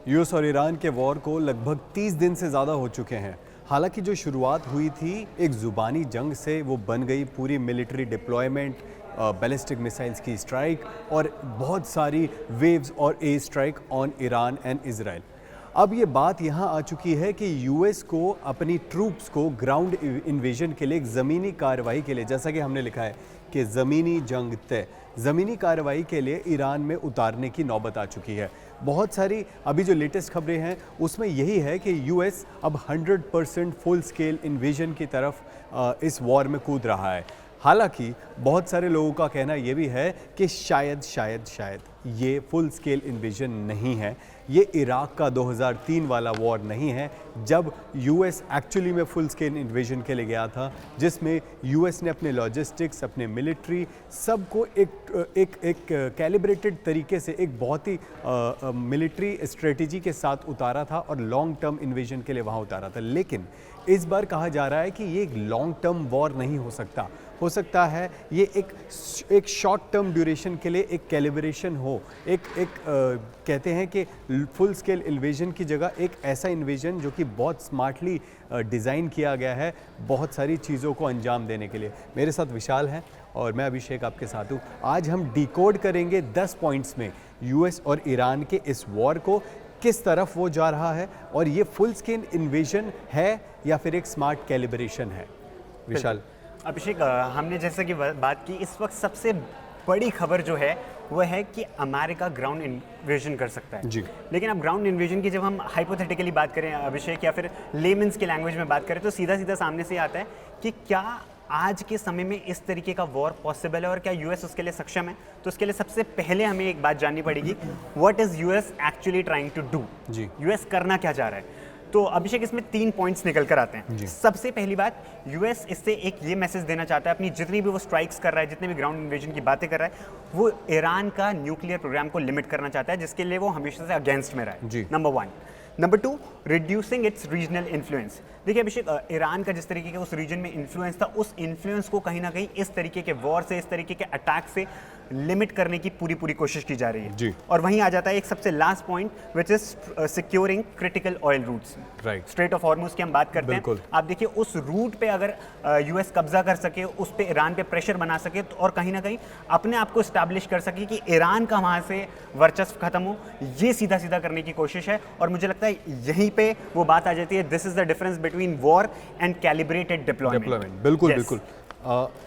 US और Iran के war को लगभग 30 दिन से ज़्यादा हो चुके हैं। हालांकि जो शुरुआत हुई थी एक ज़ुबानी जंग से, वो बन गई पूरी मिलिट्री डिप्लॉयमेंट, बैलिस्टिक मिसाइल्स की स्ट्राइक और बहुत सारी वेव्स और air strike on Iran and Israel. अब ये बात यहाँ आ चुकी है कि यूएस को अपनी ट्रूप्स को ग्राउंड इन्वेजन के लिए, एक ज़मीनी कार्रवाई के लिए, जैसा कि हमने लिखा है कि ज़मीनी जंग तय, ज़मीनी कार्रवाई के लिए ईरान में उतारने की नौबत आ चुकी है। बहुत सारी अभी जो लेटेस्ट खबरें हैं उसमें यही है कि यूएस अब 100% फुल स्केल इन्वेजन की तरफ इस वॉर में कूद रहा है। हालांकि बहुत सारे लोगों का कहना ये भी है कि शायद ये फुल स्केल इन्वेजन नहीं है, ये इराक का 2003 वाला वॉर नहीं है जब यूएस एक्चुअली में फुल स्केल इन्वेजन के लिए गया था, जिसमें यूएस ने अपने लॉजिस्टिक्स, अपने मिलिट्री सबको एक कैलिब्रेटेड तरीके से, एक बहुत ही मिलिट्री स्ट्रेटजी के साथ उतारा था और लॉन्ग टर्म इन्वेजन के लिए वहाँ उतारा था। लेकिन इस बार कहा जा रहा है कि ये एक लॉन्ग टर्म वॉर नहीं हो सकता है ये एक शॉर्ट टर्म ड्यूरेशन के लिए एक कैलिब्रेशन हो, कहते हैं कि फुल स्केल इन्वेजन की जगह एक ऐसा इन्वेजन जो कि बहुत स्मार्टली डिज़ाइन किया गया है बहुत सारी चीज़ों को अंजाम देने के लिए। मेरे साथ विशाल हैं और मैं अभिषेक आपके साथ हूँ। आज हम डिकोड करेंगे 10 पॉइंट्स में यूएस और ईरान के इस वॉर को, किस तरफ वो जा रहा है और ये फुल स्केल इन्वेजन है या फिर एक स्मार्ट कैलिब्रेशन है। विशाल। अभिषेक, हमने जैसा कि बात की, इस वक्त सबसे बड़ी खबर जो है वो है कि अमेरिका ग्राउंड इन्वेजन कर सकता है जी। लेकिन अब ग्राउंड इन्वेजन की जब हम हाइपोथेटिकली बात करें अभिषेक, या फिर लेमन्स के लैंग्वेज में बात करें, तो सीधा सीधा सामने से आता है कि क्या आज के समय में इस तरीके का वॉर पॉसिबल है और क्या यूएस उसके लिए सक्षम है। तो उसके लिए सबसे पहले हमें एक बात जाननी पड़ेगी, what is US actually trying to do. US करना क्या चाह रहा है। तो अभिषेक, इसमें 3 पॉइंट्स निकल कर आते हैं। सबसे पहली बात, यूएस इससे एक ये मैसेज देना चाहता है, अपनी जितनी भी वो स्ट्राइक्स कर रहा है, जितने भी ग्राउंड इन्वेजन की बातें कर रहा है, वो ईरान का न्यूक्लियर प्रोग्राम को लिमिट करना चाहता है, जिसके लिए वो हमेशा से अगेंस्ट में रहा है। Number 1। Number 2, reducing it's regional influence. देखिए अभिषेक, ईरान का जिस तरीके के उस रीजन में इन्फ्लुएंस था, उस इन्फ्लुएंस को कहीं ना कहीं इस तरीके के वॉर से, इस तरीके के अटैक से लिमिट करने की पूरी कोशिश की जा रही है जी। और वहीं आ जाता है एक सबसे last point, which is securing critical oil routes. Right. Strait of Hormuz की हम बात करते हैं। आप देखिए, उस रूट पे अगर यूएस कब्जा कर सके, उस पे ईरान पे प्रेशर बना सके और कहीं ना कहीं अपने आप को स्टैब्लिश कर सके कि ईरान का वहां से वर्चस्व खत्म हो, ये सीधा सीधा करने की कोशिश है। और मुझे लगता है यहीं पे वो बात आ जाती है, this is the difference between war and calibrated deployment. बिल्कुल।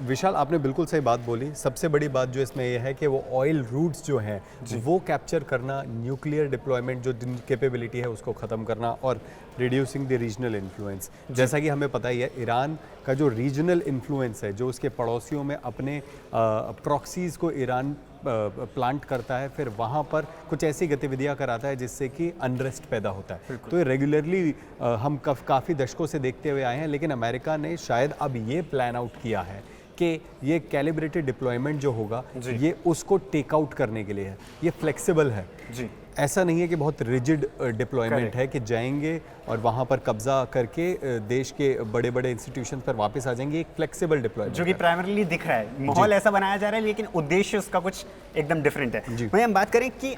विशाल, आपने बिल्कुल सही बात बोली। सबसे बड़ी बात जो इसमें यह है कि वो ऑयल रूट्स जो हैं वो कैप्चर करना, न्यूक्लियर डिप्लॉयमेंट जो कैपेबिलिटी है उसको ख़त्म करना और रिड्यूसिंग द रीजनल इन्फ्लुएंस। जैसा कि हमें पता ही है, ईरान का जो रीजनल इन्फ्लुएंस है, जो उसके पड़ोसियों में अपने प्रॉक्सीज़ को ईरान प्लांट करता है, फिर वहाँ पर कुछ ऐसी गतिविधियाँ कराता है जिससे कि अनरेस्ट पैदा होता है। तो ये रेगुलरली हम काफ़ी दशकों से देखते हुए आए हैं, लेकिन अमेरिका ने शायद अब ये प्लान आउट किया है कि ये कैलिब्रेटेड डिप्लॉयमेंट जो होगा ये उसको टेक आउट करने के लिए है। ये फ्लेक्सिबल है जी। ऐसा नहीं है कि बहुत रिजिड डिप्लॉयमेंट है कि जाएंगे और वहाँ पर कब्जा करके देश के बड़े बड़े इंस्टीट्यूशन पर वापस आ जाएंगे। एक फ्लेक्सिबल डिप्लॉयमेंट जो कि प्राइमरली दिख रहा है, माहौल ऐसा बनाया जा रहा है, लेकिन उद्देश्य उसका कुछ एकदम डिफरेंट है। वहीं हम बात करें कि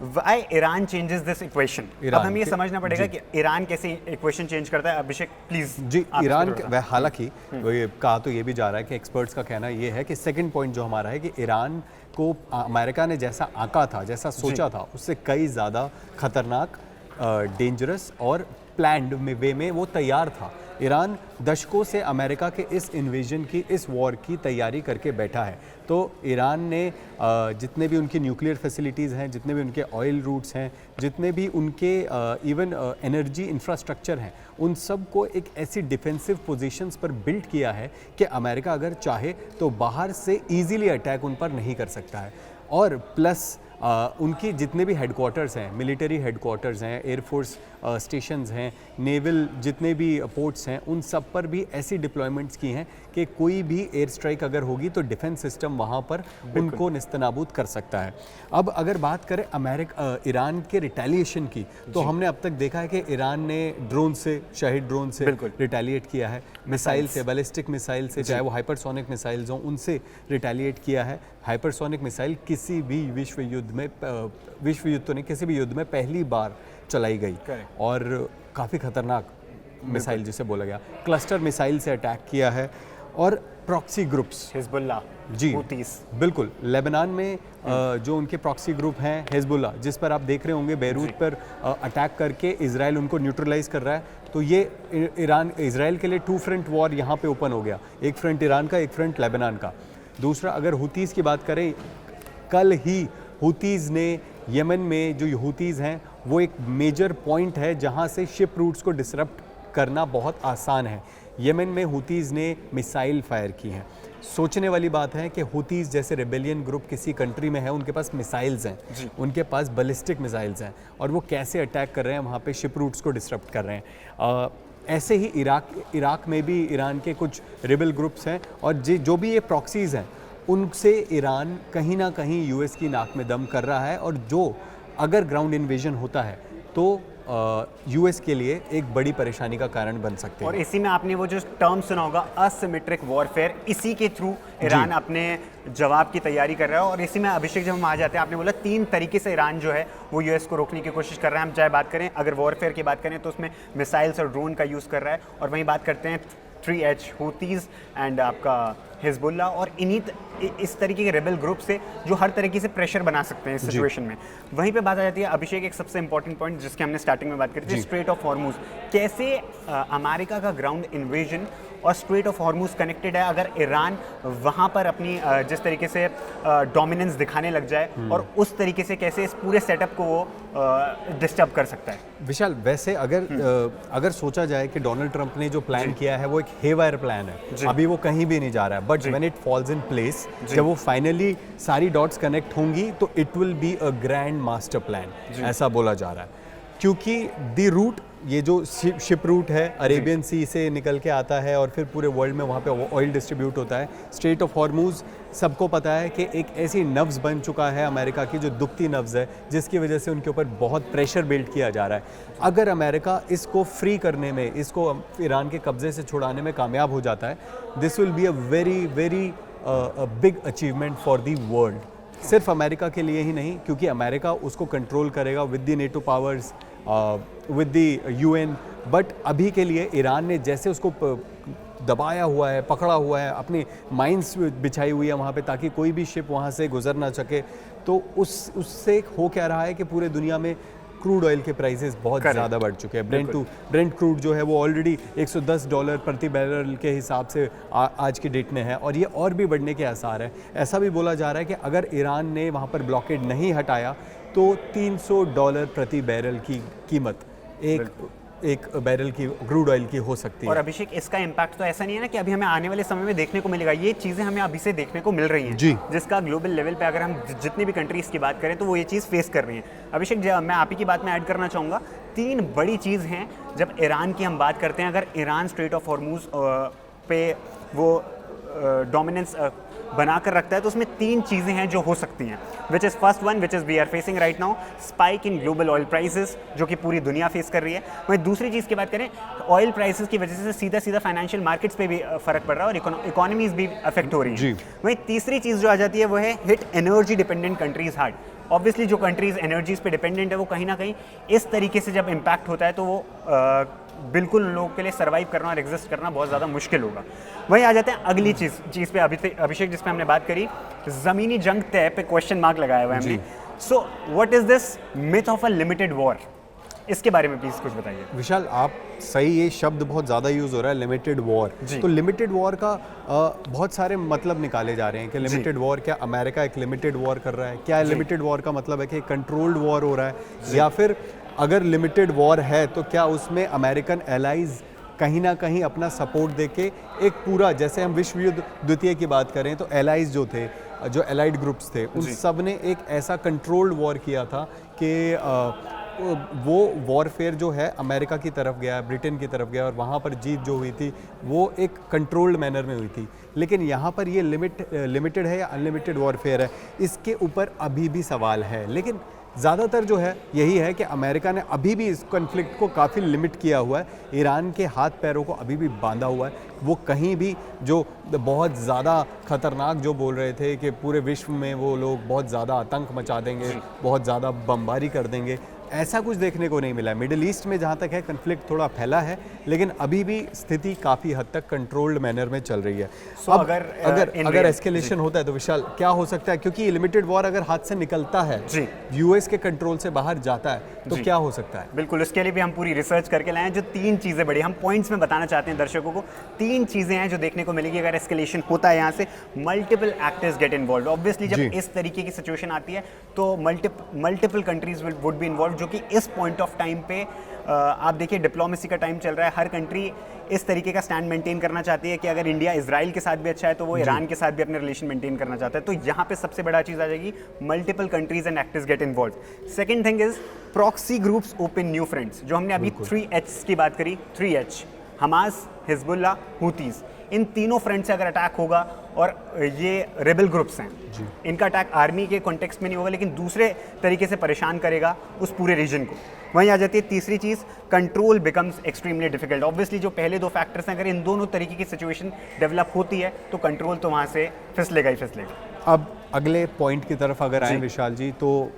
Why Iran changes this equation? अब हमें ये समझना पड़ेगा कि ईरान कैसे इक्वेशन चेंज करता है। अभिषेक प्लीज। जी, ईरान हालांकि ये कहा तो ये भी जा रहा है कि एक्सपर्ट्स का कहना ये है कि सेकंड पॉइंट जो हमारा है कि ईरान को अमेरिका ने जैसा आंका था, जैसा सोचा था, उससे कई ज़्यादा खतरनाक, डेंजरस और प्लान्ड वे में वो तैयार था। ईरान दशकों से अमेरिका के इस इन्वेजन की, इस वॉर की तैयारी करके बैठा है। तो ईरान ने जितने भी उनकी न्यूक्लियर फैसिलिटीज़ हैं, जितने भी उनके ऑयल रूट्स हैं, जितने भी उनके इवन एनर्जी इंफ्रास्ट्रक्चर हैं, उन सब को एक ऐसी डिफेंसिव पोजीशंस पर बिल्ड किया है कि अमेरिका अगर चाहे तो बाहर से ईजीली अटैक उन पर नहीं कर सकता है। और प्लस उनकी जितने भी हेडक्वार्टर्स हैं, मिलिट्री हेडक्वार्टर्स हैं, एयरफोर्स स्टेशंस हैं, नेवल जितने भी पोर्ट्स हैं, उन सब पर भी ऐसी डिप्लॉयमेंट्स की हैं कि कोई भी एयर स्ट्राइक अगर होगी तो डिफेंस सिस्टम वहाँ पर उनको निस्तनाबूद कर सकता है। अब अगर बात करें ईरान के रिटेलिएशन की, तो हमने अब तक देखा है कि ईरान ने ड्रोन से, शाहिद ड्रोन से रिटेलिएट किया है, मिसाइल से, बैलिस्टिक मिसाइल से, चाहे वो हाइपरसोनिक मिसाइल्स हों, उनसे रिटेलिएट किया है। हाइपरसोनिक मिसाइल किसी भी विश्व युद्ध में, विश्व युद्ध तो नहीं, किसी भी युद्ध में पहली बार चलाई गई Correct. और काफ़ी खतरनाक मिसाइल जिसे बोला गया, क्लस्टर मिसाइल से अटैक किया है। और प्रॉक्सी ग्रुप्स, हिजबुल्ला, जी हूतीस, बिल्कुल, लेबनान में जो उनके प्रॉक्सी ग्रुप हैं हिजबुल्ला, जिस पर आप देख रहे होंगे बेरूत पर अटैक करके इजराइल उनको न्यूट्रलाइज कर रहा है, तो ये इजराइल के लिए 2 फ्रंट वॉर यहाँ पे ओपन हो गया, एक फ्रंट ईरान का, एक फ्रंट लेबनान का। दूसरा, अगर हूतीस की बात करें, कल ही हूतीज़ ने यमन में, जो हूतीज़ हैं वो एक मेजर पॉइंट है जहाँ से शिप रूट्स को डिसरप्ट करना बहुत आसान है। यमन में हूतीज़ ने मिसाइल फायर की हैं। सोचने वाली बात है कि हूतीज़ जैसे रेबेलियन ग्रुप किसी कंट्री में है, उनके पास मिसाइल्स हैं, उनके पास बैलिस्टिक मिसाइल्स हैं, और वो कैसे अटैक कर रहे हैं, वहाँ पे शिप रूट्स को डिसरप्ट कर रहे हैं। ऐसे ही इराक में भी ईरान के कुछ रेबल ग्रुप्स हैं, और जो भी ये प्रॉक्सीज़ हैं उनसे ईरान कहीं ना कहीं यूएस की नाक में दम कर रहा है, और जो अगर ग्राउंड इन्वेजन होता है तो यूएस के लिए एक बड़ी परेशानी का कारण बन सकते हैं। और इसी में आपने वो जो टर्म सुना होगा असिमेट्रिक वॉरफेयर, इसी के थ्रू ईरान अपने जवाब की तैयारी कर रहा है। और इसी में अभिषेक, जब हम आ जाते हैं, आपने बोला 3 तरीके से ईरान जो है वो यूएस को रोकने की कोशिश कर रहा है। हम चाहे बात करें, अगर वॉरफेयर की बात करें तो उसमें मिसाइल्स और ड्रोन का यूज़ कर रहा है, और वहीं बात करते हैं 3H हूतीज़ एंड आपका हिजबुल्ला और इस तरीके के रेबल ग्रुप से जो हर तरीके से प्रेशर बना सकते हैं इस सिचुएशन में। वहीं पे बात आ जाती है अभिषेक, एक सबसे इंपॉर्टेंट पॉइंट जिसके हमने स्टार्टिंग में बात करी थी, स्ट्रेट ऑफ हॉर्मुज। कैसे अमेरिका का ग्राउंड इन्वेजन और स्ट्रेट ऑफ हॉर्मुज कनेक्टेड है, अगर ईरान वहाँ पर अपनी जिस तरीके से डोमिनेंस दिखाने लग जाए, और उस तरीके से कैसे इस पूरे सेटअप को वो डिस्टर्ब कर सकता है। विशाल, वैसे अगर सोचा जाए कि डोनाल्ड ट्रंप ने जो प्लान किया है वो एक हेवायर प्लान है, अभी वो कहीं भी नहीं जा रहा है, but when it falls in place, जब वो फाइनली सारी डॉट्स कनेक्ट होंगी तो it will be a grand master plan, ऐसा बोला जा रहा है। क्योंकि द रूट, ये जो शिप रूट है, अरेबियन सी से निकल के आता है और फिर पूरे वर्ल्ड में वहाँ पे ऑयल डिस्ट्रीब्यूट होता है। स्ट्रेट ऑफ हॉर्मुज सबको पता है कि एक ऐसी नब्ज़ बन चुका है अमेरिका की, जो दुखती नब्ज़ है, जिसकी वजह से उनके ऊपर बहुत प्रेशर बिल्ड किया जा रहा है। अगर अमेरिका इसको फ्री करने में, इसको ईरान के कब्ज़े से छुड़ाने में कामयाब हो जाता है, this will be a very very big achievement for the world. सिर्फ अमेरिका के लिए ही नहीं, क्योंकि अमेरिका उसको कंट्रोल करेगा with the NATO powers, with the UN, but अभी के लिए ईरान ने जैसे उसको दबाया हुआ है, पकड़ा हुआ है, अपनी माइंस बिछाई हुई है वहाँ पे, ताकि कोई भी शिप वहाँ से गुजर ना सके, तो उससे हो क्या रहा है कि पूरे दुनिया में क्रूड ऑयल के प्राइसेस बहुत ज़्यादा बढ़ चुके हैं। ब्रेंट क्रूड जो है वो ऑलरेडी $110 प्रति बैरल के हिसाब से आज की डेट में है, और ये और भी बढ़ने के आसार है। ऐसा भी बोला जा रहा है कि अगर ईरान ने वहाँ पर ब्लॉकेड नहीं हटाया तो $300 प्रति बैरल की कीमत एक बैरल की क्रूड ऑयल की हो सकती है। और अभिषेक, इसका इम्पैक्ट तो ऐसा नहीं है ना कि अभी हमें आने वाले समय में देखने को मिलेगा, ये चीज़ें हमें अभी से देखने को मिल रही हैं, जी, जिसका ग्लोबल लेवल पे अगर हम जितनी भी कंट्रीज़ की बात करें तो वो ये चीज़ फेस कर रही हैं। अभिषेक, मैं आप ही की बात में ऐड करना चाहूँगा, 3 बड़ी चीज़ हैं जब ईरान की हम बात करते हैं। अगर ईरान स्ट्रेट ऑफ हॉर्मुज पे वो डोमिनेंस बनाकर रखता है तो उसमें 3 चीज़ें हैं जो हो सकती हैं, which is first one, which is we are facing right now, spike in global oil prices, जो कि पूरी दुनिया फेस कर रही है। वहीं दूसरी चीज़ की बात करें, ऑयल प्राइसेस की वजह से सीधा फाइनेंशियल मार्केट्स पे भी फ़र्क पड़ रहा है और इकोनॉमीज़ भी अफेक्ट हो रही है। वहीं तीसरी चीज़ जो आ जाती है वो है hit energy dependent countries hard. Obviously जो कंट्रीज़ एनर्जीज़ पे डिपेंडेंट है वो कहीं ना कहीं इस तरीके से जब इम्पैक्ट होता है तो वो बिल्कुल लोगों के लिए सर्वाइव करना और एग्जिस्ट करना बहुत ज़्यादा मुश्किल होगा। वहीं आ जाते हैं अगली चीज़ पे अभिषेक, जिस पे हमने बात करी, ज़मीनी जंग तय पे क्वेश्चन मार्क लगाया हुआ है हमने। So what is this myth of a limited war, इसके बारे में प्लीज़ कुछ बताइए। विशाल, आप सही, ये शब्द बहुत ज़्यादा यूज़ हो रहा है, लिमिटेड वॉर। तो लिमिटेड वॉर का बहुत सारे मतलब निकाले जा रहे हैं कि लिमिटेड वॉर, क्या अमेरिका एक लिमिटेड वॉर कर रहा है, क्या लिमिटेड वॉर का मतलब है कि कंट्रोल्ड वॉर हो रहा है, या फिर अगर लिमिटेड वॉर है तो क्या उसमें अमेरिकन एलाइज कहीं ना कहीं अपना सपोर्ट देके एक पूरा, जैसे हम विश्व युद्ध द्वितीय की बात करें तो एलाइज जो थे, जो एलाइड ग्रुप्स थे, उन सब ने एक ऐसा कंट्रोल्ड वॉर किया था कि वो वॉरफेयर जो है अमेरिका की तरफ गया, ब्रिटेन की तरफ गया, और वहाँ पर जीत जो हुई थी वो एक कंट्रोल्ड मैनर में हुई थी। लेकिन यहाँ पर ये लिमिटेड है या अनलिमिटेड वॉरफेयर है, इसके ऊपर अभी भी सवाल है। लेकिन ज़्यादातर जो है यही है कि अमेरिका ने अभी भी इस कॉन्फ्लिक्ट को काफ़ी लिमिट किया हुआ है, ईरान के हाथ पैरों को अभी भी बांधा हुआ है। वो कहीं भी जो बहुत ज़्यादा खतरनाक जो बोल रहे थे कि पूरे विश्व में वो लोग बहुत ज़्यादा आतंक मचा देंगे, बहुत ज़्यादा बमबारी कर देंगे, ऐसा कुछ देखने को नहीं मिला है। मिडिल ईस्ट में जहाँ तक है कन्फ्लिक्ट थोड़ा फैला है, लेकिन अभी भी स्थिति काफ़ी हद तक कंट्रोल्ड मैनर में चल रही है। अब अगर एस्केलेशन होता है तो विशाल क्या हो सकता है, क्योंकि लिमिटेड वॉर अगर हाथ से निकलता है, यूएस के कंट्रोल से बाहर जाता है, तो क्या हो सकता है? बिल्कुल, उसके लिए भी हम पूरी रिसर्च करके लाए हैं जो 3 चीज़ें बड़ी हम पॉइंट्स में बताना चाहते हैं दर्शकों को। 3 चीज़ें हैं जो देखने को मिलेगी अगर एस्केलेशन होता है यहाँ से। Multiple actors get involve. Obviously जब इस तरीके की सिचुएशन आती है तो multiple countries would be involve, जो कि इस पॉइंट ऑफ टाइम पे आप देखिए डिप्लोमेसी का टाइम चल रहा है। हर कंट्री इस तरीके का स्टैंड मेंटेन करना चाहती है कि अगर इंडिया इजराइल के साथ भी अच्छा है तो वो ईरान के साथ भी अपने रिलेशन मेंटेन करना चाहता है। तो यहाँ पे सबसे बड़ा चीज़ आ जाएगी, multiple countries and actors get involve. Second thing is proxy groups open new fronts, जो हमने अभी 3H की बात करी। 3H हमास, हिजबुल्ला, हुतीज, इन तीनों फ्रंट से अगर अटैक होगा, और ये रेबल ग्रुप्स हैं, इनका अटैक आर्मी के कॉन्टेक्स्ट में नहीं होगा लेकिन दूसरे तरीके से परेशान करेगा उस पूरे रीजन को। वहीं आ जाती है तीसरी चीज़, control becomes extremely difficult. Obviously जो पहले 2 फैक्टर्स हैं, अगर इन दोनों तरीके की सिचुएशन डेवलप होती है तो कंट्रोल तो वहाँ से फिसलेगा ही फिसलेगा। अब अगले पॉइंट की तरफ अगर आए विशाल जी, तो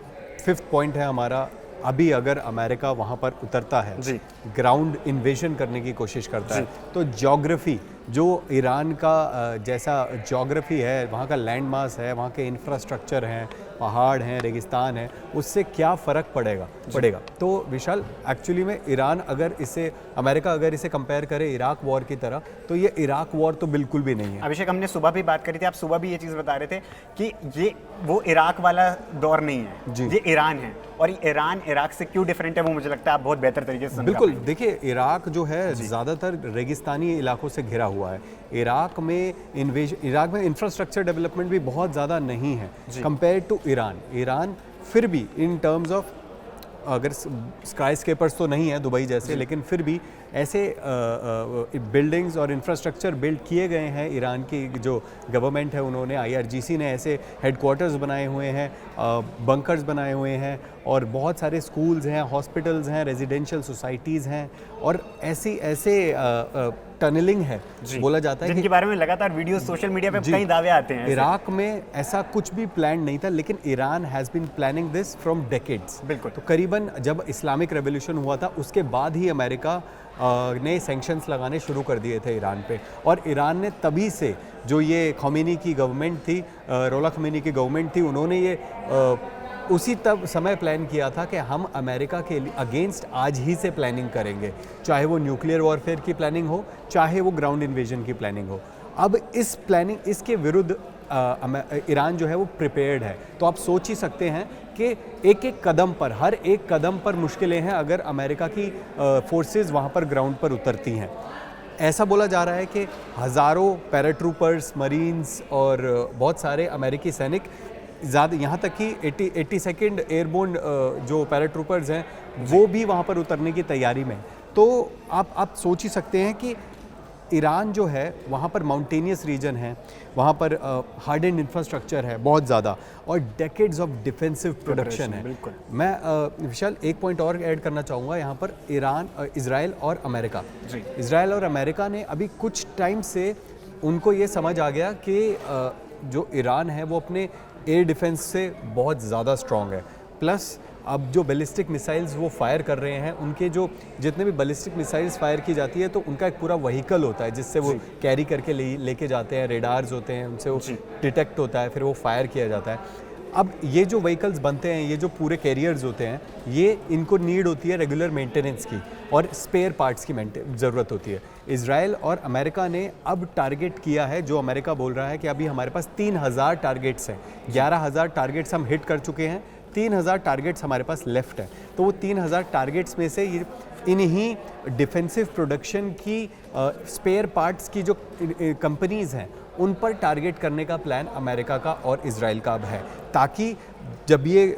5th पॉइंट है हमारा, अभी अगर अमेरिका वहाँ पर उतरता है, ग्राउंड इन्वेजन करने की कोशिश करता है, तो ज्योग्राफी जो ईरान का जैसा ज्योग्राफी है, वहाँ का लैंड मास है, वहाँ के इंफ्रास्ट्रक्चर हैं, पहाड़ हैं, रेगिस्तान है, उससे क्या फ़र्क पड़ेगा। तो विशाल एक्चुअली में ईरान अगर इसे, अमेरिका अगर इसे कंपेयर करे इराक वॉर की तरह, तो ये इराक वॉर तो बिल्कुल भी नहीं है। अभिषेक, हमने सुबह भी बात करी थी, आप सुबह भी ये चीज़ बता रहे थे कि ये वो इराक वाला दौर नहीं है, ये ईरान है। और ईरान इराक से क्यों डिफरेंट है वो मुझे लगता है आप बहुत बेहतर तरीके से बिल्कुल। देखिए, इराक जो है ज़्यादातर रेगिस्तानी इलाकों से घिरा हुआ है। इराक में इंफ्रास्ट्रक्चर डेवलपमेंट भी बहुत ज़्यादा नहीं है कंपेयर टू ईरान। ईरान फिर भी इन टर्म्स ऑफ, अगर स्काई स्केपर्स तो नहीं है दुबई जैसे, लेकिन फिर भी ऐसे बिल्डिंग्स और इंफ्रास्ट्रक्चर बिल्ड किए गए हैं। ईरान की जो गवर्नमेंट है उन्होंने, IRGC ने ऐसे हेडक्वार्टर्स बनाए हुए हैं, बंकर्स बनाए हुए हैं, और बहुत सारे स्कूल्स हैं, हॉस्पिटल्स हैं, रेजिडेंशियल सोसाइटीज़ हैं, और ऐसे टनलिंग है, बोला जाता है, जिनके बारे में लगातार वीडियो सोशल मीडिया पे कई दावे आते हैं। इराक में ऐसा कुछ भी प्लान नहीं था, लेकिन Iran has been planning this from decades. बिल्कुल। तो करीबन जब इस्लामिक रेवोल्यूशन हुआ था उसके बाद ही अमेरिका ने सैंक्शंस लगाने शुरू कर दिए थे ईरान पे, और ईरान ने तभी से, जो ये खोमेनी की गवर्नमेंट थी, रोला खोमेनी की गवर्नमेंट थी, उन्होंने ये उसी तब समय प्लान किया था कि हम अमेरिका के अगेंस्ट आज ही से प्लानिंग करेंगे, चाहे वो न्यूक्लियर वॉरफेयर की प्लानिंग हो, चाहे वो ग्राउंड इन्वेजन की प्लानिंग हो। अब इसके विरुद्ध ईरान जो है वो प्रिपेयर्ड है। तो आप सोच ही सकते हैं कि एक एक कदम पर, हर एक कदम पर मुश्किलें हैं अगर अमेरिका की फोर्सेस वहाँ पर ग्राउंड पर उतरती हैं। ऐसा बोला जा रहा है कि हज़ारों पैराट्रूपर्स, मरीन्स और बहुत सारे अमेरिकी सैनिक, ज़्यादा यहाँ तक कि 82nd एयरबोर्न जो पैराट्रूपर्स हैं वो भी वहाँ पर उतरने की तैयारी में। तो आप सोच ही सकते हैं कि ईरान जो है वहाँ पर माउंटेनियस रीजन है, वहाँ पर हार्ड एंड इंफ्रास्ट्रक्चर है बहुत ज़्यादा, और डेकेड्स ऑफ डिफेंसिव प्रोडक्शन है। बिल्कुल। मैं विशाल एक पॉइंट और ऐड करना चाहूँगा यहाँ पर, इज़राइल और अमेरिका। इज़राइल और अमेरिका ने अभी कुछ टाइम से उनको ये समझ आ गया कि जो ईरान है वो अपने एयर डिफेंस से बहुत ज़्यादा स्ट्रॉन्ग है, प्लस अब जो बैलिस्टिक मिसाइल्स वो फायर कर रहे हैं, उनके जो जितने भी बैलिस्टिक मिसाइल्स फायर की जाती है तो उनका एक पूरा व्हीकल होता है जिससे वो कैरी करके लेके जाते हैं, रेडार्स होते हैं, उनसे वो डिटेक्ट होता है, फिर वो फायर किया जाता है। अब ये जो व्हीकल्स बनते हैं, ये जो पूरे कैरियर्स होते हैं, ये इनको नीड होती है रेगुलर मेंटेनेंस की और स्पेयर पार्ट्स की ज़रूरत होती है। इजराइल और अमेरिका ने अब टारगेट किया है, जो अमेरिका बोल रहा है कि अभी हमारे पास 3000 टारगेट्स हैं, 11,000 टारगेट्स हम हिट कर चुके हैं, 3000 टारगेट्स हमारे पास लेफ्ट है। तो वो 3000 टारगेट्स में से ये इन्हीं डिफेंसिव प्रोडक्शन की स्पेयर पार्ट्स की जो कंपनीज़ हैं उन पर टारगेट करने का प्लान अमेरिका का और इजराइल का अब है, ताकि जब ये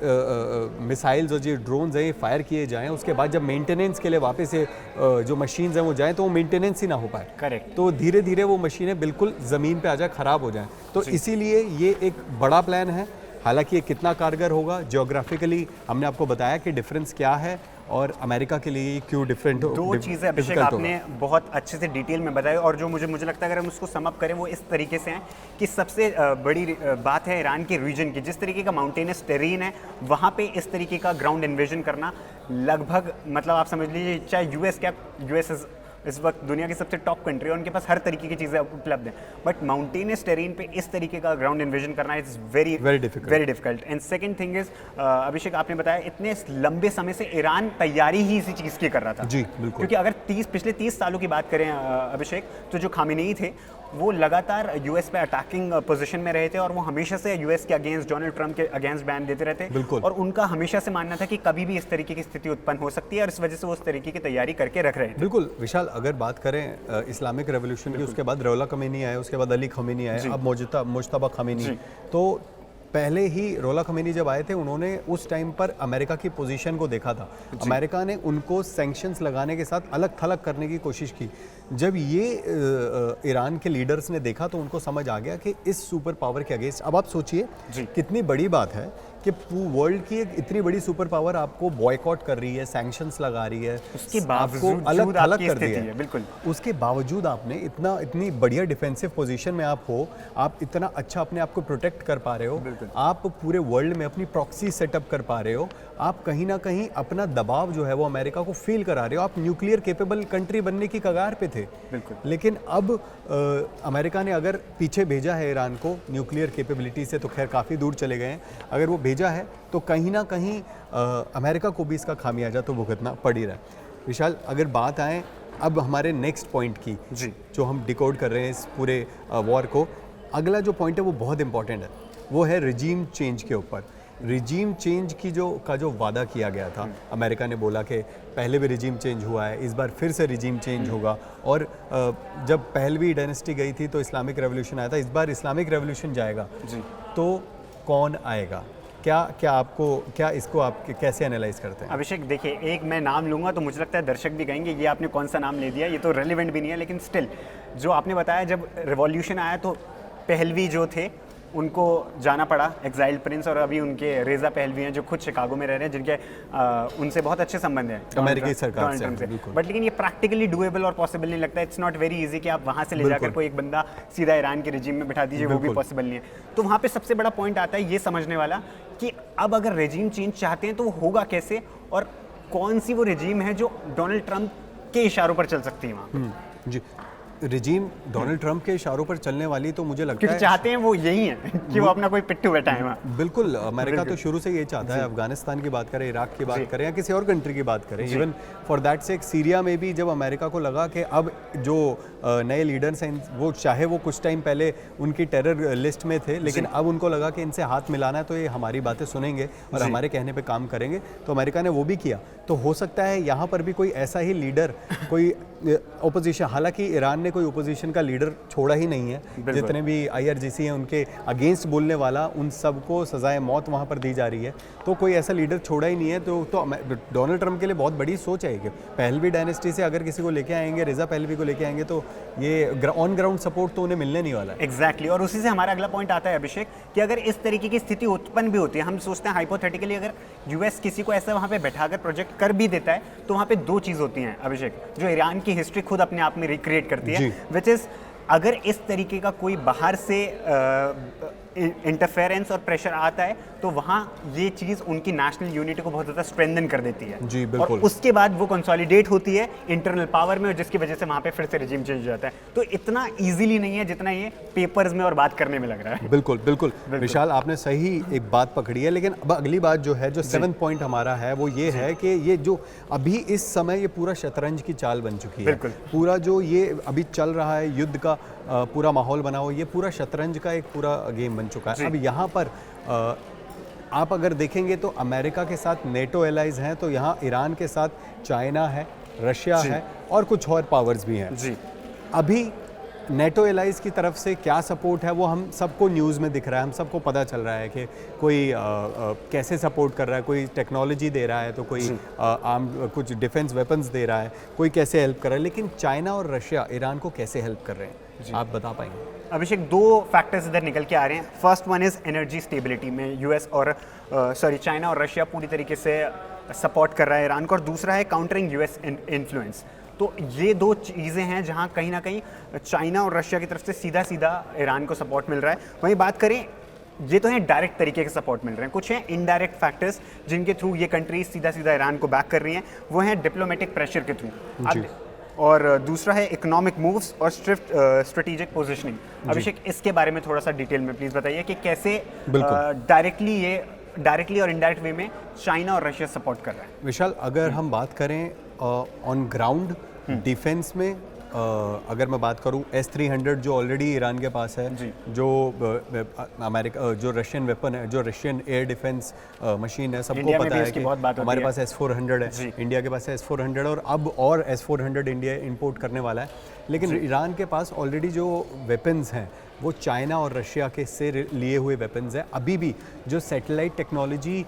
मिसाइल्स और ये ड्रोन्स हैं ये फायर किए जाएं, उसके बाद जब मेंटेनेंस के लिए वापस से जो मशीन्स हैं वो जाएं तो वो मेंटेनेंस ही ना हो पाए। करेक्ट। तो धीरे धीरे वो मशीनें बिल्कुल ज़मीन पे आ जाए, ख़राब हो जाएं। तो इसीलिए ये एक बड़ा प्लान है। हालांकि ये कितना कारगर होगा, ज्योग्राफिकली हमने आपको बताया कि डिफरेंस क्या है, और अमेरिका के लिए क्यों डिफरेंट दो चीज़ें अभिषेक आपने बहुत अच्छे से डिटेल में बताई, और जो मुझे लगता है अगर हम उसको समअप करें वो इस तरीके से हैं कि सबसे बड़ी बात है ईरान के रीजन की, जिस तरीके का माउंटेनस टेरेन है वहाँ पे इस तरीके का ग्राउंड इन्वेजन करना लगभग, मतलब आप समझ लीजिए चाहे यूएस क्या, यूएस इस वक्त दुनिया की सबसे टॉप कंट्री है, उनके पास हर तरीके की चीज़ें उपलब्ध हैं, बट माउंटेनियस टेरेन पे इस तरीके का ग्राउंड इन्वेजन करना is very difficult. And second thing is Abhishek आपने बताया इतने लंबे समय से ईरान तैयारी ही इसी चीज़ की कर रहा था। जी बिल्कुल, क्योंकि अगर पिछले 30 सालों की बात करें अभिषेक, तो जो खामेनेई थे वो लगातार यूएस पे अटैकिंग पोजीशन में रहे थे, और वो हमेशा से यूएस के अगेंस्ट, डोनाल्ड ट्रंप के अगेंस्ट बैन देते रहते, और उनका हमेशा से मानना था कि कभी भी इस तरीके की स्थिति उत्पन्न हो सकती है, और इस वजह से वो उस तरीके की तैयारी करके रख रहे थे। बिल्कुल विशाल, अगर बात करें इस्लामिक रेवोल्यूशन की, उसके बाद रौला खमेनी आए, उसके बाद अली खमेनी आए, अब मुज्तबा खमेनी, तो पहले ही रोला खमेनी जब आए थे उन्होंने उस टाइम पर अमेरिका की पोजीशन को देखा था। अमेरिका ने उनको सैंक्शंस लगाने के साथ अलग थलग करने की कोशिश की। जब ये ईरान के लीडर्स ने देखा तो उनको समझ आ गया कि इस सुपर पावर के अगेंस्ट, अब आप सोचिए कितनी बड़ी बात है कि वर्ल्ड की एक इतनी बड़ी सुपर पावर आपको बॉयकॉट कर रही है, सैंक्शंस लगा रही है, उसके आपको अलग थलग कर दिया है। बिल्कुल, उसके बावजूद आपने इतनी बढ़िया डिफेंसिव पोजीशन में आप हो, आप इतना अच्छा अपने आप को प्रोटेक्ट कर पा रहे हो, आप पूरे वर्ल्ड में अपनी प्रॉक्सी सेटअप कर पा रहे हो, आप कहीं ना कहीं अपना दबाव जो है वो अमेरिका को फील करा रहे हो, आप न्यूक्लियर केपेबल कंट्री बनने की कगार पे थे। लेकिन अब अमेरिका ने अगर पीछे भेजा है ईरान को न्यूक्लियर केपेबिलिटी से, तो खैर काफ़ी दूर चले गए हैं, अगर वो भेजा है तो कहीं ना कहीं अमेरिका को भी इसका खामियाजा तो भुगतना पड़ ही रहा है। विशाल, अगर बात आए अब हमारे नेक्स्ट पॉइंट की, जो हम डिकोड कर रहे हैं इस पूरे वॉर को, अगला जो पॉइंट है वो बहुत इंपॉर्टेंट है, वो है रिजीम चेंज के ऊपर। रिजीम चेंज की जो वादा किया गया था, अमेरिका ने बोला कि पहले भी रिजीम चेंज हुआ है, इस बार फिर से रिजीम चेंज होगा, और जब पहलवी डायनेस्टी गई थी तो इस्लामिक रेवोल्यूशन आया था, इस बार इस्लामिक रेवोल्यूशन जाएगा तो कौन आएगा? क्या इसको आप कैसे एनालाइज करते हैं? अभिषेक देखिए, एक मैं नाम लूंगा तो मुझे लगता है दर्शक भी कहेंगे ये आपने कौन सा नाम ले दिया, ये तो रेलिवेंट भी नहीं है, लेकिन स्टिल जो आपने बताया, जब रिवॉल्यूशन आया तो पहलवी जो थे उनको जाना पड़ा, एग्जाइल्ड प्रिंस, और अभी उनके रेजा पहलवी हैं जो खुद शिकागो में रह रहे हैं, जिनके उनसे बहुत अच्छे संबंध हैं अमेरिकी सरकार से। बट लेकिन ये प्रैक्टिकली डुएबल और पॉसिबल नहीं लगता, इट्स नॉट वेरी इजी कि आप वहाँ से ले जाकर कोई एक बंदा सीधा ईरान के रिजीम में बिठा दीजिए, वो भी पॉसिबल नहीं है। तो वहाँ पे सबसे बड़ा पॉइंट आता है ये समझने वाला कि अब अगर रेजीम चेंज चाहते हैं तो वो होगा कैसे, और कौन सी वो रेजीम है जो डोनाल्ड ट्रंप के इशारों पर चल सकती है वहाँ। जी, रिजीम डोनाल्ड ट्रंप के इशारों पर चलने वाली तो मुझे लगता है चाहते हैं वो यही है कि वो अपना कोई पिट्ठू बैठा है वहाँ। बिल्कुल, अमेरिका तो शुरू से ये चाहता है, अफगानिस्तान की बात करें, इराक की बात करें, या किसी और कंट्री की बात करें, इवन फॉर दैट से सीरिया में भी जब अमेरिका को लगा कि अब जो नए लीडर्स हैं वो, चाहे वो कुछ टाइम पहले उनकी टेरर लिस्ट में थे, लेकिन अब उनको लगा कि इनसे हाथ मिलाना है तो ये हमारी बातें सुनेंगे और हमारे कहने पे काम करेंगे, तो अमेरिका ने वो भी किया। तो हो सकता है यहाँ पर भी कोई ऐसा ही लीडर, कोई ओपोजिशन, हालांकि ईरान ने कोई ओपोजिशन का लीडर छोड़ा ही नहीं है, जितने भी IRGC हैं उनके अगेंस्ट बोलने वाला, उन सबको सजाए मौत वहाँ पर दी जा रही है, तो कोई ऐसा लीडर छोड़ा ही नहीं है। तो डोनाल्ड ट्रंप के लिए बहुत बड़ी सोच है कि पहलवी डायनेस्टी से अगर किसी को लेके आएंगे, रेजा पहलवी को लेके आएंगे, तो ये ऑन ग्राउंड सपोर्ट तो उन्हें मिलने नहीं वाला है। एग्जैक्टली, और उसी से हमारा अगला पॉइंट आता है अभिषेक कि अगर इस तरीके की स्थिति उत्पन्न भी होती है, हम सोचते हैं हाइपोथेटिकली अगर यूएस किसी को ऐसा वहाँ पे बैठाकर प्रोजेक्ट कर भी देता है, तो वहाँ पे दो चीज़ होती हैं अभिषेक, जो ईरान की हिस्ट्री खुद अपने आप में रिक्रिएट करती है, विच इज़ अगर इस तरीके का कोई बाहर से इंटरफेरेंस और प्रेशर आता है तो वहाँ ये चीज़ उनकी नेशनल यूनिटी को बहुत ज़्यादा स्ट्रेंथन कर देती है। जी बिल्कुल। और उसके बाद वो कंसोलिडेट होती है इंटरनल पावर में, जिसकी वजह से वहाँ पे फिर से रिजीम चेंज हो जाता है। तो इतना इजीली नहीं है जितना ये पेपर्स में और बात करने में लग रहा है। बिल्कुल बिल्कुल विशाल, आपने सही एक बात पकड़ी है, लेकिन अब अगली बात जो है, जो 7th पॉइंट हमारा है, वो ये है कि ये जो अभी इस समय ये पूरा शतरंज की चाल बन चुकी है, पूरा जो ये अभी चल रहा है युद्ध का पूरा माहौल बना हो, ये पूरा शतरंज का एक पूरा गेम बन चुका है। अब यहाँ पर आप अगर देखेंगे तो अमेरिका के साथ नेटो एलाइज हैं, तो यहाँ ईरान के साथ चाइना है, रशिया है और कुछ और पावर्स भी हैं। जी, अभी नेटो एलाइज की तरफ से क्या सपोर्ट है वो हम सबको न्यूज़ में दिख रहा है, हम सबको पता चल रहा है कि कोई कैसे सपोर्ट कर रहा है, कोई टेक्नोलॉजी दे रहा है, तो कोई कुछ डिफेंस वेपन्स दे रहा है, कोई कैसे हेल्प कर रहा है। लेकिन चाइना और रशिया ईरान को कैसे हेल्प कर रहे हैं, आप बता पाएंगे? अभिषेक, दो फैक्टर्स इधर निकल के आ रहे हैं। First one is energy stability में यूएस और चाइना और रशिया पूरी तरीके से सपोर्ट कर रहा है ईरान को, और दूसरा है काउंटरिंग यूएस इन्फ्लुएंस। तो ये दो चीज़ें हैं जहां कहीं ना कहीं चाइना और रशिया की तरफ से सीधा सीधा ईरान को सपोर्ट मिल रहा है। वहीं बात करें, ये तो है डायरेक्ट तरीके के सपोर्ट मिल रहे हैं, कुछ हैं इनडायरेक्ट फैक्टर्स जिनके थ्रू ये कंट्रीज सीधा सीधा ईरान को बैक कर रही हैं, वो हैं डिप्लोमेटिक प्रेशर के थ्रू, और दूसरा है इकोनॉमिक मूव्स और स्ट्रेटेजिक पोजीशनिंग। अभिषेक, इसके बारे में थोड़ा सा डिटेल में प्लीज बताइए कि कैसे डायरेक्टली और इनडायरेक्ट वे में चाइना और रशिया सपोर्ट कर रहा है। विशाल, अगर हम बात करें ऑन ग्राउंड डिफेंस में, अगर मैं बात करूं S-300 जो ऑलरेडी ईरान के पास है, जो अमेरिका जो रशियन वेपन है, जो रशियन एयर डिफेंस मशीन है, सबको पता है कि हमारे पास S-400 है, इंडिया के पास है S-400 और अब और S-400 इंडिया इंपोर्ट करने वाला है। लेकिन ईरान के पास ऑलरेडी जो वेपन्स हैं वो चाइना और रशिया के से लिए हुए वेपन्स हैं। अभी भी जो सैटेलाइट टेक्नोलॉजी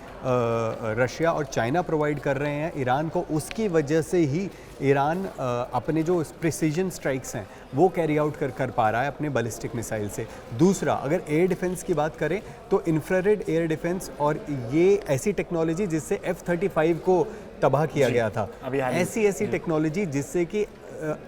रशिया और चाइना प्रोवाइड कर रहे हैं ईरान को, उसकी वजह से ही ईरान अपने जो प्रिसीजन स्ट्राइक्स हैं वो कैरी आउट कर पा रहा है अपने बैलिस्टिक मिसाइल से। दूसरा, अगर एयर डिफेंस की बात करें तो इंफ्रारेड एयर डिफेंस, और ये ऐसी टेक्नोलॉजी जिससे F-35 को तबाह किया गया था, ऐसी टेक्नोलॉजी जिससे कि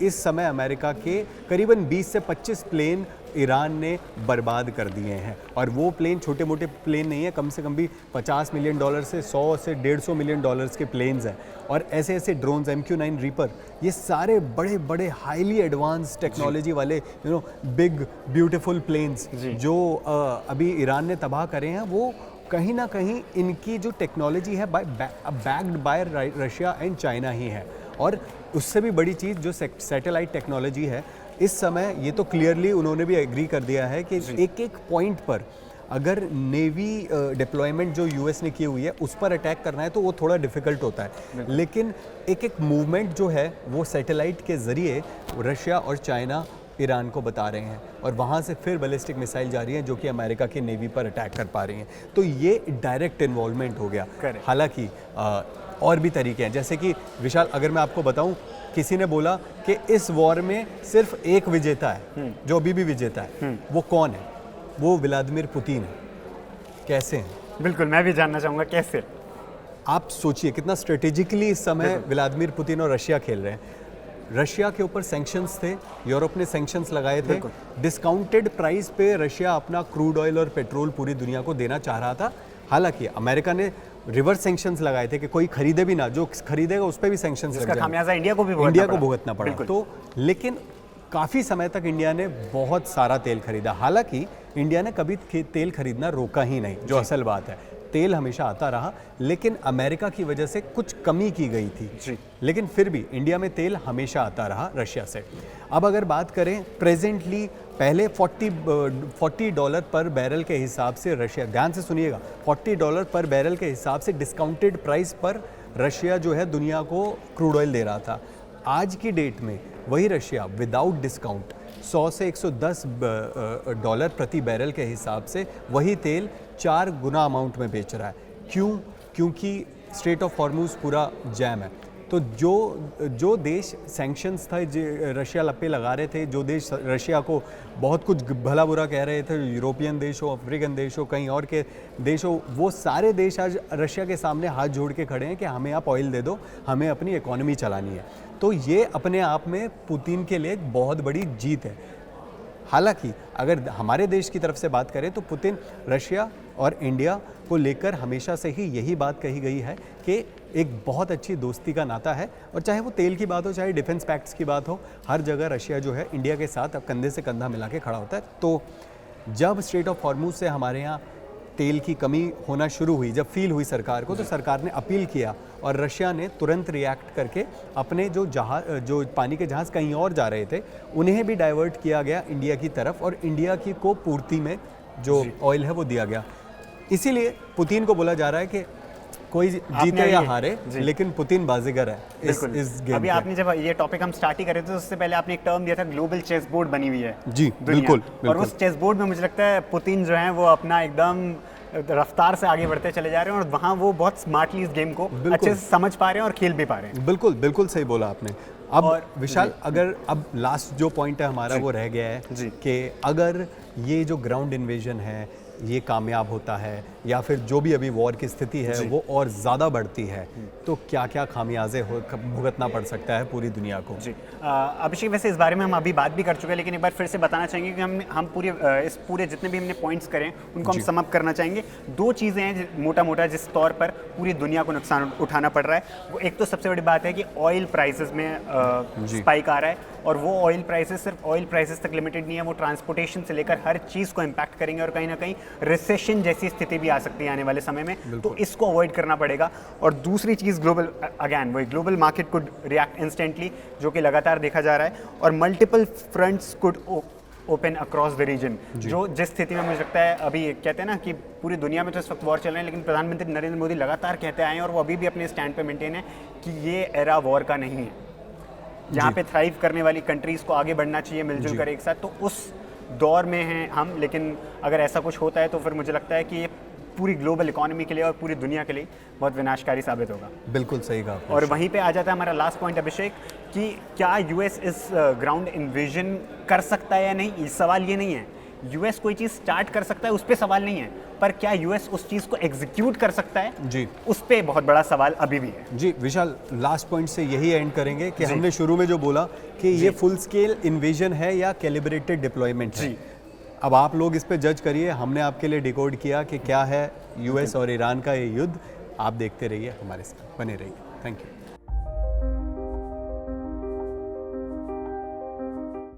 इस समय अमेरिका के करीबन 20 से 25 प्लेन ईरान ने बर्बाद कर दिए हैं। और वो प्लेन छोटे मोटे प्लेन नहीं है, कम से कम भी $50 मिलियन से 100 से $150 मिलियन के प्लेन्स हैं। और ऐसे ऐसे ड्रोन्स MQ-9 रीपर, ये सारे बड़े बड़े हाईली एडवांस टेक्नोलॉजी वाले बिग ब्यूटीफुल प्लेन्स जो अभी ईरान ने तबाह करे हैं, वो कहीं ना कहीं इनकी जो टेक्नोलॉजी है backed by Russia and China ही है। और उससे भी बड़ी चीज़ जो सैटेलाइट टेक्नोलॉजी है, इस समय ये तो क्लियरली उन्होंने भी एग्री कर दिया है कि एक एक पॉइंट पर अगर नेवी डिप्लॉयमेंट जो यूएस ने की हुई है उस पर अटैक करना है तो वो थोड़ा डिफ़िकल्ट होता है। लेकिन एक एक मूवमेंट जो है वो सैटेलाइट के ज़रिए रशिया और चाइना ईरान को बता रहे हैं, और वहाँ से फिर बैलिस्टिक मिसाइल जा रही हैं जो कि अमेरिका की नेवी पर अटैक कर पा रही हैं। तो ये डायरेक्ट इन्वॉल्वमेंट हो गया। हालांकि और भी तरीके हैं, जैसे कि विशाल, अगर मैं आपको बताऊं, किसी ने बोला कि इस वॉर में सिर्फ एक विजेता है जो अभी भी विजेता है, वो कौन है? वो व्लादिमीर पुतिन है। कैसे हैं? बिल्कुल, मैं भी जानना चाहूँगा कैसे। आप सोचिए कितना स्ट्रेटेजिकली इस समय व्लादिमीर पुतिन और रशिया खेल रहे हैं। रशिया के ऊपर सैंक्शंस थे, यूरोप ने सैंक्शंस लगाए थे, डिस्काउंटेड प्राइस पे रशिया अपना क्रूड ऑयल और पेट्रोल पूरी दुनिया को देना चाह रहा था। हालांकि अमेरिका ने रिवर्स सैंक्शंस लगाए थे कि कोई खरीदे भी ना, जो खरीदेगा उस पर भी सैंक्शंस लग जाएंगे। खामियाजा इंडिया को भुगतना पड़ा। तो लेकिन काफ़ी समय तक इंडिया ने बहुत सारा तेल खरीदा। हालांकि इंडिया ने कभी तेल खरीदना रोका ही नहीं, जो असल बात है। तेल हमेशा आता रहा, लेकिन अमेरिका की वजह से कुछ कमी की गई थी। लेकिन फिर भी इंडिया में तेल हमेशा आता रहा रशिया से। अब अगर बात करें प्रेजेंटली, पहले $40 पर बैरल के हिसाब से रशिया, ध्यान से सुनिएगा, $40 पर बैरल के हिसाब से डिस्काउंटेड प्राइस पर रशिया जो है दुनिया को क्रूड ऑयल दे रहा था। आज की डेट में वही रशिया विदाउट डिस्काउंट 100 से $110 प्रति बैरल के हिसाब से वही तेल 4 गुना अमाउंट में बेच रहा है। क्यों? क्योंकि स्ट्रेट ऑफ हॉर्मुज पूरा जैम है। तो जो देश सैंक्शंस था रशिया पे लगा रहे थे, जो देश रशिया को बहुत कुछ भला बुरा कह रहे थे, यूरोपियन देश हो, अफ्रीकन देश हो, कहीं और के देश हो, वो सारे देश आज रशिया के सामने हाथ जोड़ के खड़े हैं कि हमें आप ऑयल दे दो, हमें अपनी इकोनॉमी चलानी है। तो ये अपने आप में पुतिन के लिए एक बहुत बड़ी जीत है। हालांकि अगर हमारे देश की तरफ से बात करें तो पुतिन रशिया और इंडिया को लेकर हमेशा से ही यही बात कही गई है कि एक बहुत अच्छी दोस्ती का नाता है, और चाहे वो तेल की बात हो, चाहे डिफेंस पैक्ट्स की बात हो, हर जगह रशिया जो है इंडिया के साथ अब कंधे से कंधा मिला के खड़ा होता है। तो जब स्ट्रेट ऑफ हॉर्मुज से हमारे यहाँ तेल की कमी होना शुरू हुई, जब फील हुई सरकार को, तो सरकार ने अपील किया और रशिया ने तुरंत रिएक्ट करके अपने जो पानी के जहाज़ कहीं और जा रहे थे उन्हें भी डाइवर्ट किया गया इंडिया की तरफ, और इंडिया की को पूर्ति में जो ऑयल है वो दिया गया। इसीलिए पुतिन को बोला जा रहा है कि कोई जीते या हारे, लेकिन पुतिन बाजीगर है इस गेम। अभी आपने जब ये टॉपिक हम स्टार्ट ही करे थे तो उससे पहले आपने एक टर्म दिया था, ग्लोबल चेस बोर्ड बनी हुई है। जी बिल्कुल। और उस चेस बोर्ड में मुझे लगता है पुतिन जो है वो अपना एकदम रफ्तार से आगे बढ़ते चले जा रहे हैं, और वहाँ वो बहुत स्मार्टली इस गेम को अच्छे से समझ पा रहे हैं और खेल भी पा रहे हैं। बिल्कुल बिल्कुल सही बोला आपने। अब विशाल, अगर अब लास्ट जो पॉइंट है हमारा वो रह गया है कि अगर ये जो ग्राउंड इन्वेजन है, ये कामयाब होता है या फिर जो भी अभी वॉर की स्थिति है वो और ज़्यादा बढ़ती है, तो क्या क्या खामियाजे भुगतना पड़ सकता है पूरी दुनिया को? जी अभिषेक, वैसे इस बारे में हम अभी बात भी कर चुके हैं, लेकिन एक बार फिर से बताना चाहेंगे कि हम पूरे इस पूरे जितने भी हमने पॉइंट्स करें उनको हम सम अप करना चाहेंगे। दो चीज़ें हैं मोटा मोटा जिस तौर पर पूरी दुनिया को नुकसान उठाना पड़ रहा है। वो एक तो सबसे बड़ी बात है कि ऑयल प्राइसेस में स्पाइक आ रहा है, और वो ऑयल प्राइसेस सिर्फ ऑयल प्राइसेस तक लिमिटेड नहीं है, वो ट्रांसपोर्टेशन से लेकर हर चीज़ को इम्पैक्ट करेंगे, और कहीं ना कहीं रिसेशन जैसी स्थिति भी आ सकती है आने वाले समय में। तो इसको अवॉइड करना पड़ेगा। और दूसरी चीज़ ग्लोबल, अगेन वही global market could react instantly, जो कि लगातार देखा जा रहा है, और multiple fronts could open across the region. जो जिस स्थिति में मुझे लगता है, अभी कहते हैं ना कि पूरी दुनिया में तो इस वक्त वॉर चल रहे हैं, लेकिन प्रधानमंत्री नरेंद्र मोदी लगातार कहते आए हैं, और वो अभी भी अपने स्टैंड पे मेंटेन है कि ये एरा वॉर का नहीं है, जहाँ पे थ्राइव करने वाली कंट्रीज़ को आगे बढ़ना चाहिए मिलजुल कर एक साथ। तो उस दौर में हैं हम, लेकिन अगर ऐसा कुछ होता है तो फिर मुझे लगता है कि ये पूरी ग्लोबल इकोनॉमी के लिए और पूरी दुनिया के लिए बहुत विनाशकारी साबित होगा। बिल्कुल सही कहा। और वहीं पे आ जाता है हमारा लास्ट पॉइंट अभिषेक, कि क्या यूएस इस ग्राउंड इन्वेजन कर सकता है या नहीं। सवाल ये नहीं है यूएस कोई चीज़ स्टार्ट कर सकता है, उस पर सवाल नहीं है, पर क्या यूएस उस चीज़ को एग्जीक्यूट कर सकता है, जी, उस पर बहुत बड़ा सवाल अभी भी है। जी विशाल, लास्ट पॉइंट से यही एंड करेंगे कि हमने शुरू में जो बोला कि ये फुल स्केल इन्वेजन है या कैलिब्रेटेड डिप्लॉयमेंट है। अब आप लोग इस पे जज करिए। हमने आपके लिए डिकोड किया कि क्या है यूएस और ईरान का ये युद्ध। आप देखते रहिए, हमारे साथ बने रहिए। Thank you.